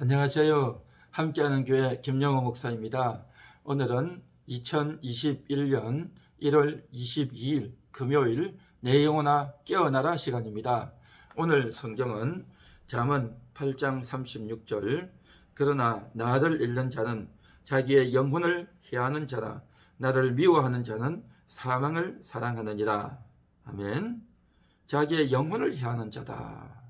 안녕하세요. 함께하는 교회 김영호 목사입니다. 오늘은 2021년 1월 22일 금요일 내 영혼아 깨어나라 시간입니다. 오늘 성경은 잠언 8장 36절 그러나 나를 잃는 자는 자기의 영혼을 해하는 자라 나를 미워하는 자는 사망을 사랑하느니라. 아멘. 자기의 영혼을 해하는 자다.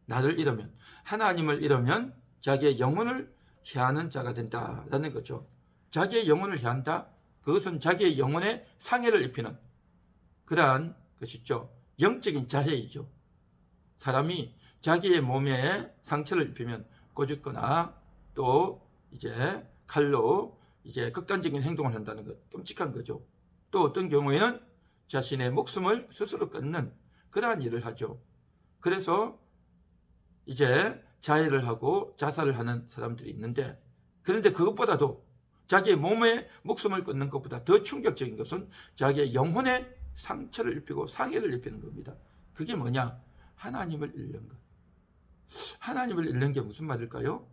나를 잃으면, 하나님을 잃으면 자기의 영혼을 해하는 자가 된다라는 거죠. 자기의 영혼을 해한다? 그것은 자기의 영혼에 상해를 입히는 그러한 것이죠. 영적인 자해이죠. 사람이 자기의 몸에 상처를 입히면 꼬집거나 또 이제 칼로 이제 극단적인 행동을 한다는 것, 끔찍한 거죠. 또 어떤 경우에는 자신의 목숨을 스스로 끊는 그러한 일을 하죠. 그래서 이제 자해를 하고 자살을 하는 사람들이 있는데, 그런데 그것보다도 자기의 몸에 목숨을 끊는 것보다 더 충격적인 것은 자기의 영혼에 상처를 입히고 상해를 입히는 겁니다. 그게 뭐냐? 하나님을 잃는 것. 하나님을 잃는 게 무슨 말일까요?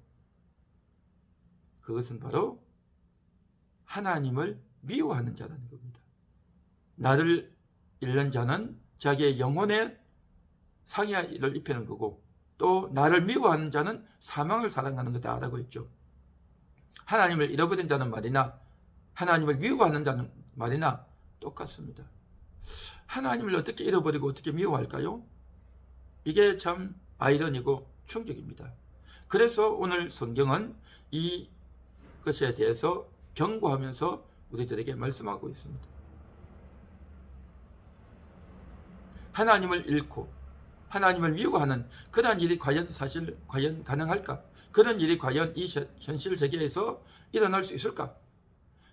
그것은 바로 하나님을 미워하는 자라는 겁니다. 나를 잃는 자는 자기의 영혼에 상해를 입히는 거고, 또 나를 미워하는 자는 사망을 사랑하는 거다라고 했죠. 하나님을 잃어버린다는 말이나 하나님을 미워하는다는 말이나 똑같습니다. 하나님을 어떻게 잃어버리고 어떻게 미워할까요? 이게 참 아이러니고 충격입니다. 그래서 오늘 성경은 이것에 대해서 경고하면서 우리들에게 말씀하고 있습니다. 하나님을 잃고 하나님을 미워하는 그러한 일이 과연 가능할까? 그런 일이 과연 이 현실 세계에서 일어날 수 있을까?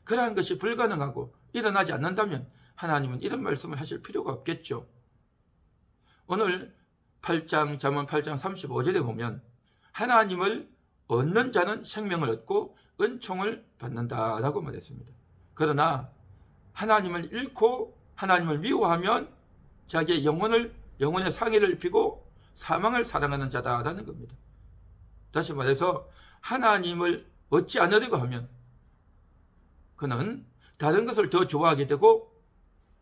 그러한 것이 불가능하고 일어나지 않는다면 하나님은 이런 말씀을 하실 필요가 없겠죠. 오늘 잠언 8장 35절에 보면 하나님을 얻는 자는 생명을 얻고 은총을 받는다라고 말했습니다. 그러나 하나님을 잃고 하나님을 미워하면 자기의 영혼의 상해를 입히고 사망을 사랑하는 자다라는 겁니다. 다시 말해서 하나님을 얻지 않으려고 하면 그는 다른 것을 더 좋아하게 되고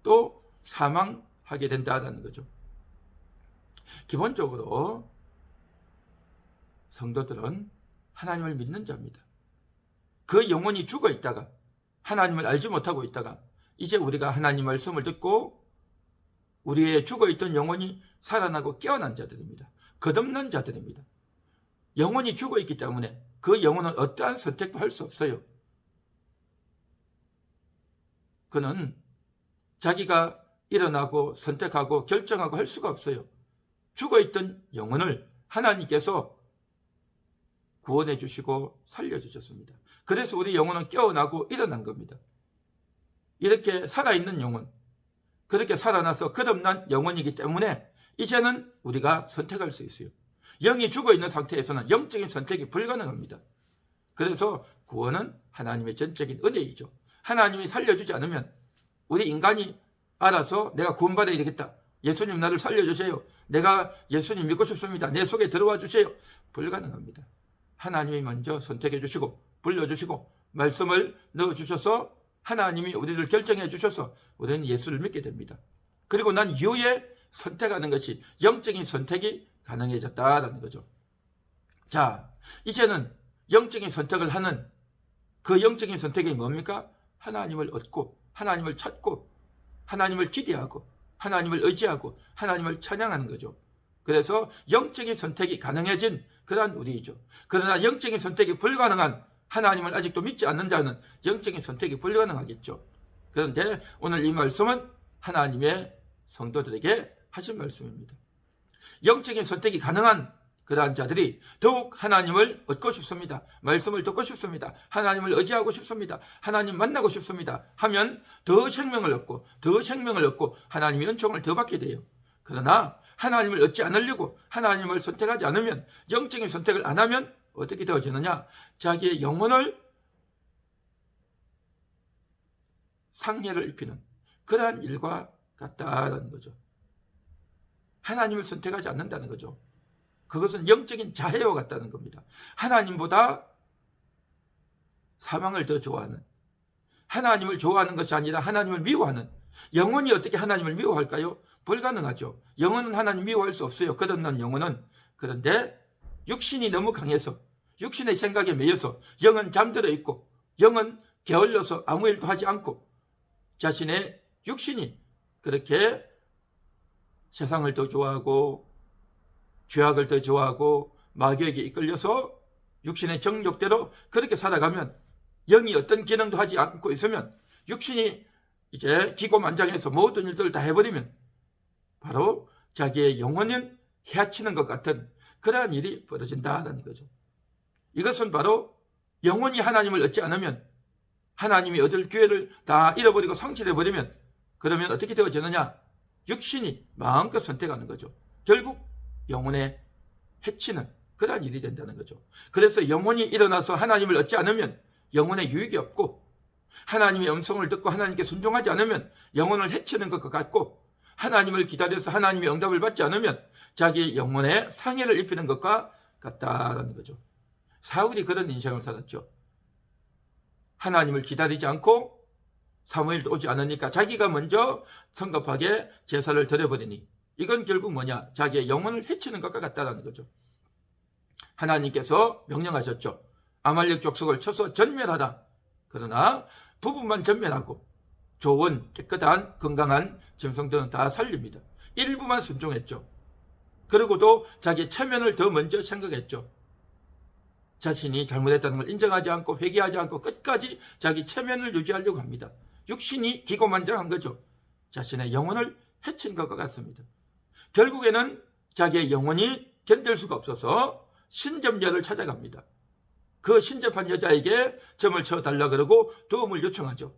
또 사망하게 된다는 거죠. 기본적으로 성도들은 하나님을 믿는 자입니다. 그 영혼이 죽어 있다가 하나님을 알지 못하고 있다가 이제 우리가 하나님 말씀을 듣고 우리의 죽어있던 영혼이 살아나고 깨어난 자들입니다. 거듭난 자들입니다. 영혼이 죽어있기 때문에 그 영혼은 어떠한 선택도 할 수 없어요. 그는 자기가 일어나고 선택하고 결정하고 할 수가 없어요. 죽어있던 영혼을 하나님께서 구원해 주시고 살려주셨습니다. 그래서 우리 영혼은 깨어나고 일어난 겁니다. 이렇게 살아있는 영혼, 그렇게 살아나서 거듭난 영혼이기 때문에 이제는 우리가 선택할 수 있어요. 영이 죽어있는 상태에서는 영적인 선택이 불가능합니다. 그래서 구원은 하나님의 전적인 은혜이죠. 하나님이 살려주지 않으면 우리 인간이 알아서 내가 구원받아야 되겠다. 예수님 나를 살려주세요. 내가 예수님 믿고 싶습니다. 내 속에 들어와 주세요. 불가능합니다. 하나님이 먼저 선택해 주시고 불러주시고 말씀을 넣어주셔서 하나님이 우리를 결정해 주셔서 우리는 예수를 믿게 됩니다. 그리고 난 이후에 선택하는 것이 영적인 선택이 가능해졌다라는 거죠. 자, 이제는 영적인 선택을 하는 그 영적인 선택이 뭡니까? 하나님을 얻고 하나님을 찾고 하나님을 기대하고 하나님을 의지하고 하나님을 찬양하는 거죠. 그래서 영적인 선택이 가능해진 그러한 우리이죠. 그러나 영적인 선택이 불가능한 하나님을 아직도 믿지 않는 자는 영적인 선택이 불가능하겠죠. 그런데 오늘 이 말씀은 하나님의 성도들에게 하신 말씀입니다. 영적인 선택이 가능한 그러한 자들이 더욱 하나님을 얻고 싶습니다. 말씀을 듣고 싶습니다. 하나님을 의지하고 싶습니다. 하나님 만나고 싶습니다. 하면 더 생명을 얻고 하나님의 은총을 더 받게 돼요. 그러나 하나님을 얻지 않으려고 하나님을 선택하지 않으면, 영적인 선택을 안 하면 어떻게 되어지느냐? 자기의 영혼을 상해를 입히는 그러한 일과 같다라는 거죠. 하나님을 선택하지 않는다는 거죠. 그것은 영적인 자해와 같다는 겁니다. 하나님보다 사망을 더 좋아하는, 하나님을 좋아하는 것이 아니라 하나님을 미워하는, 영혼이 어떻게 하나님을 미워할까요? 불가능하죠. 영혼은 하나님 미워할 수 없어요. 거듭난 영혼은. 그런데 육신이 너무 강해서, 육신의 생각에 매여서 영은 잠들어 있고 영은 게을러서 아무 일도 하지 않고 자신의 육신이 그렇게 세상을 더 좋아하고 죄악을 더 좋아하고 마귀에게 이끌려서 육신의 정욕대로 그렇게 살아가면, 영이 어떤 기능도 하지 않고 있으면, 육신이 이제 기고만장해서 모든 일들을 다 해버리면 바로 자기의 영혼을 해치는 것 같은 그러한 일이 벌어진다는 거죠. 이것은 바로 영혼이 하나님을 얻지 않으면, 하나님이 얻을 기회를 다 잃어버리고 상실해버리면, 그러면 어떻게 되어지느냐? 육신이 마음껏 선택하는 거죠. 결국 영혼에 해치는 그러한 일이 된다는 거죠. 그래서 영혼이 일어나서 하나님을 얻지 않으면 영혼에 유익이 없고, 하나님의 음성을 듣고 하나님께 순종하지 않으면 영혼을 해치는 것과 같고, 하나님을 기다려서 하나님의 응답을 받지 않으면 자기 영혼에 상해를 입히는 것과 같다라는 거죠. 사울이 그런 인생을 살았죠. 하나님을 기다리지 않고 사무엘도 오지 않으니까 자기가 먼저 성급하게 제사를 드려버리니 이건 결국 뭐냐? 자기의 영혼을 해치는 것과 같다는 거죠. 하나님께서 명령하셨죠. 아말렉 족속을 쳐서 전멸하라. 그러나 부분만 전멸하고 좋은 깨끗한 건강한 짐승들은 다 살립니다. 일부만 순종했죠. 그리고도 자기 체면을 더 먼저 생각했죠. 자신이 잘못했다는 걸 인정하지 않고 회개하지 않고 끝까지 자기 체면을 유지하려고 합니다. 육신이 기고만장한 거죠. 자신의 영혼을 해친 것과 같습니다. 결국에는 자기의 영혼이 견딜 수가 없어서 신접녀를 찾아갑니다. 그 신접한 여자에게 점을 쳐달라 그러고 도움을 요청하죠.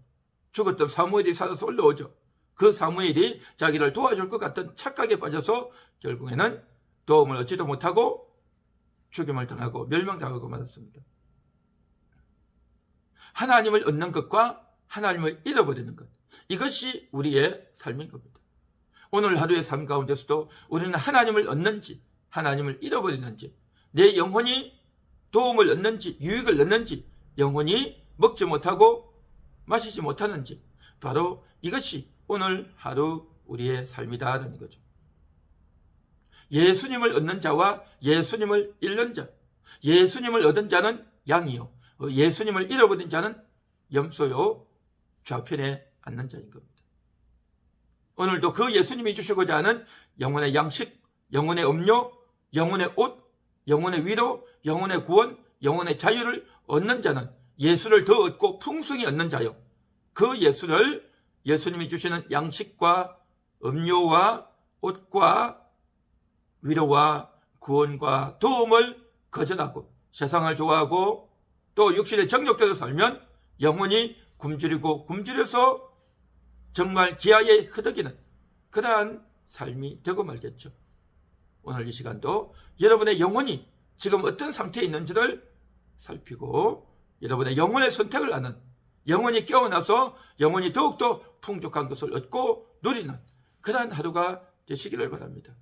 죽었던 사무엘이 살아서 올라오죠. 그 사무엘이 자기를 도와줄 것 같은 착각에 빠져서 결국에는 도움을 얻지도 못하고 죽임을 당하고 멸망당하고 말았습니다. 하나님을 얻는 것과 하나님을 잃어버리는 것, 이것이 우리의 삶인 겁니다. 오늘 하루의 삶 가운데서도 우리는 하나님을 얻는지 하나님을 잃어버리는지, 내 영혼이 도움을 얻는지 유익을 얻는지, 영혼이 먹지 못하고 마시지 못하는지, 바로 이것이 오늘 하루 우리의 삶이다라는 거죠. 예수님을 얻는 자와 예수님을 잃는 자, 예수님을 얻은 자는 양이요, 예수님을 잃어버린 자는 염소요, 좌편에 앉는 자인 겁니다. 오늘도 그 예수님이 주시고자 하는 영혼의 양식, 영혼의 음료, 영혼의 옷, 영혼의 위로, 영혼의 구원, 영혼의 자유를 얻는 자는 예수를 더 얻고 풍성히 얻는 자요, 그 예수를, 예수님이 주시는 양식과 음료와 옷과 위로와 구원과 도움을 거절하고 세상을 좋아하고 또 육신의 정욕대로 살면 영혼이 굶주리고 굶주려서 정말 기아에 흐덕이는 그러한 삶이 되고 말겠죠. 오늘 이 시간도 여러분의 영혼이 지금 어떤 상태에 있는지를 살피고 여러분의 영혼의 선택을 하는, 영혼이 깨어나서 영혼이 더욱더 풍족한 것을 얻고 누리는 그러한 하루가 되시기를 바랍니다.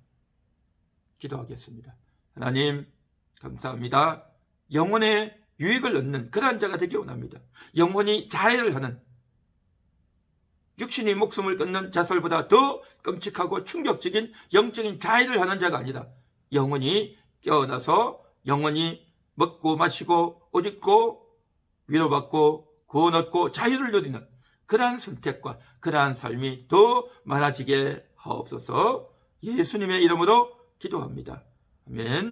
기도하겠습니다. 하나님 감사합니다. 영혼의 유익을 얻는 그러한 자가 되기 원합니다. 영혼이 자해를 하는, 육신이 목숨을 끊는 자살보다 더 끔찍하고 충격적인 영적인 자해를 하는 자가 아니라 영혼이 깨어나서 영혼이 먹고 마시고 옷 입고 위로받고 구원 얻고 자유를 누리는 그러한 선택과 그러한 삶이 더 많아지게 하옵소서. 예수님의 이름으로 기도합니다. 아멘.